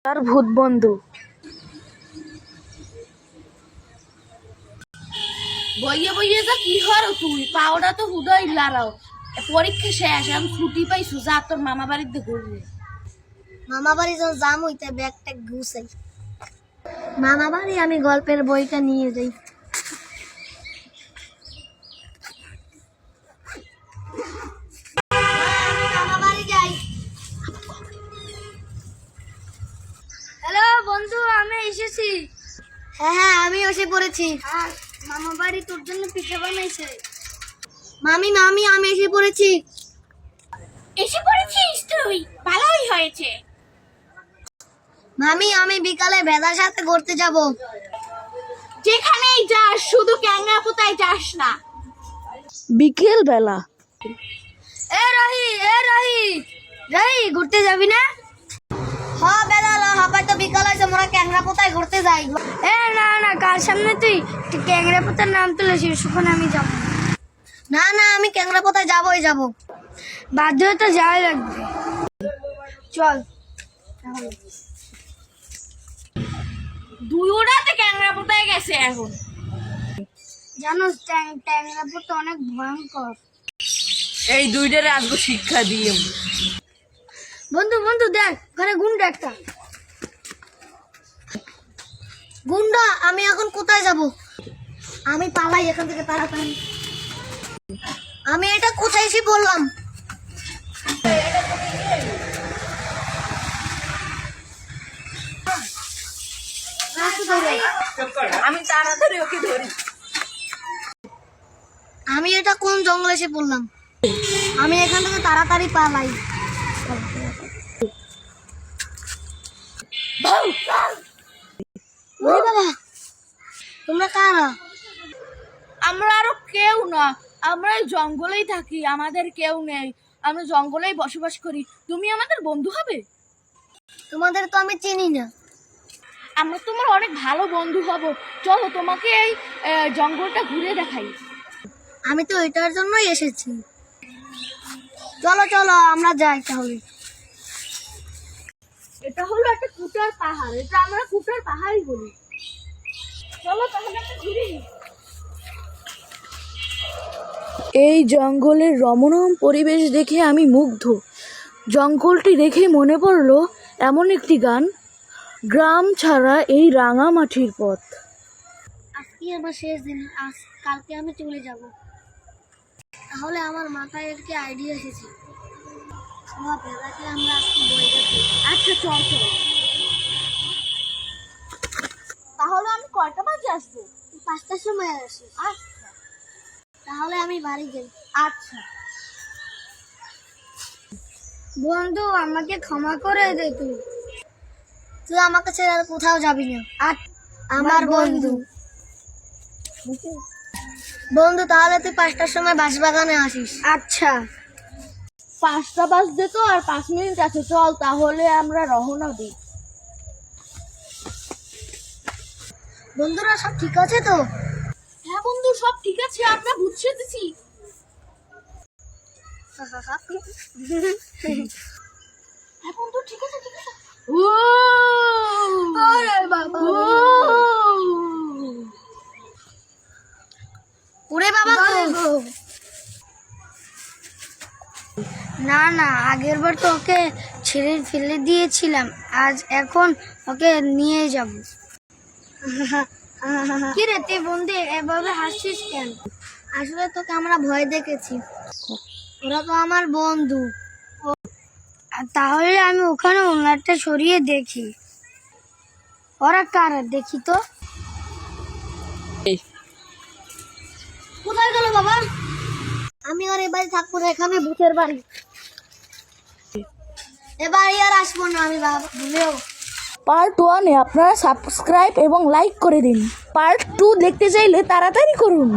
তার ভূত বন্ধু। বইয়ে বইয়ে যা কি হরো তুই পাওটা তো হুদয় লারাও পরীক্ষা শেষ আমি ছুটি পাইছু যা তোর মামা বাড়িতে ঘুরবে। মামা বাড়ি যখন যাম হইতে ব্যাগটা গুছাই। মামা বাড়ি আমি গল্পের বইটা নিয়ে যাই। মামা বাড়ি যাই। হ্যালো বন্ধু, আমি এসেছি। হ্যাঁ হ্যাঁ, আমি এসে পড়েছি। আর মামা বাড়ি তোর জন্য পিঠা বানাইছে। মামি মামি, আমি এসে পড়েছি। এসে পড়েছিস তুই, ভালোই হয়েছে। মামি, আমি বিকালে ভেদার সাথে ঘুরতে যাব। যেখানেই যাস শুধু ক্যাংরা পোতায় যাস না। বিকেল বেলা এ রহি, রহি ঘুরতে যাবি না? হ্যাঁ বেদাল, হাবাই তো বিকাল হয়েছে, মোরা ক্যাংরা পোতায় ঘুরতে যাই। এ না না, কার সামনে তুই ক্যাংরা পোতার নাম তুলেছিস, ওখানে আমি যাব না। না, আমি ক্যাংরা পোতায় যাবই যাব, বাধ্য তো যাওয়াই লাগবে। চল দুই ওড়াতে ক্যাংরা পোতায় গেছে এখন। জানো ট্যাংরা পোতা অনেক ভয়ঙ্কর। এই দুইটারে আজকে শিক্ষা দিয়ে। বন্ধু বন্ধু দেখ, ওখানে গুন্ডা একটা। গুন্ডা, আমি এখন কোথায় যাব? আমি পালাই এখান থেকে তাড়াতাড়ি। আমি এটা কোথায় এসে বললাম? আমি তাড়াতাড়ি ওকে ধরি। আমি এটা কোন জঙ্গলে এসে পড়লাম? আমি এখান থেকে তাড়াতাড়ি পালাই। ওরে বাবা, তোমরা কারা? আমরা আরো কেউ না, আমরা এই জঙ্গলেই থাকি, আমাদের কেউ নেই, আমরা জঙ্গলেই বসবাস করি। তুমি আমাদের বন্ধু হবে? তোমাদের তো আমি চিনি না। আমরা তোমার অনেক ভালো বন্ধু হব। চলো তোমাকে এই জঙ্গলটা ঘুরে দেখাই। আমি তো এটার জন্যই এসেছি। চলো চলো, আমরা যাই তাহলে। এটা হলো একটা কুটার পাহাড়, এটা আমরা কুটার পাহাড়ই বলি। চলো তাহলে একটা ঘুরি। এই জঙ্গলের রমণীয় পরিবেশ দেখে আমি মুগ্ধ। জঙ্গলটি দেখে মনে পড়লো এমন একটি গান, গ্রাম ছাড়া এই রাঙামাটির পথ। আজকে আমার শেষ দিন, কালকে আমি চলে যাব। তাহলে আমার মাথায় একটি আইডিয়া এসেছে। ভেদাকে আমরা আজকে বইটা দিই। আচ্ছা চল চল। তাহলে আমি কয়টা বাজে আসবো? 5টার সময় আসি। আচ্ছা তাহলে আমি বাড়ি যাই। আচ্ছা। বন্ধু, আমাকে ক্ষমা করে দে। তুই আমাকে ছেড়ে আর কোথাও যাবি না। আমার বন্ধু। বন্ধু, তাহলে তুই 5টার সময় বাঁশবাগানে আসিস। আচ্ছা। 5টা বাজতে তো আর 5 মিনিট আছে, চল তাহলে আমরা রওনা দিই। বন্ধুরা সব ঠিক আছে তো? হ্যাঁ বন্ধু, সব ঠিক আছে, আমরা বুঝতে দিছি। হ্যাঁ বন্ধু, ঠিক আছে ঠিক আছে। আরে বাবা, ওরে বাবা গো। না না, আগের বার তো ওকে ছেড়ে ফেলে দিয়েছিলাম, এখন ওকে নিয়ে যাব। কি রে তুই বন্ধু, এভাবে হাসছিস কেন? আসলে তোকে আমরা ভয় দেখেছি, ওরা তো আমার বন্ধু। তাহলে আমি ওখানে ওনারটা সরিয়ে দেখি, ওরা কারা দেখি তো। কোথায় গেল বাবা? আমি আর এবারে থাকবো না, এখানে ভূতের বাড়ি। এবারে আর আসবো না আমি, বাবা ভুলেও। পার্ট 1-এ আপনারা সাবস্ক্রাইব এবং লাইক করে দিন। পার্ট 2 দেখতে চাইলে তাড়াতাড়ি করুন।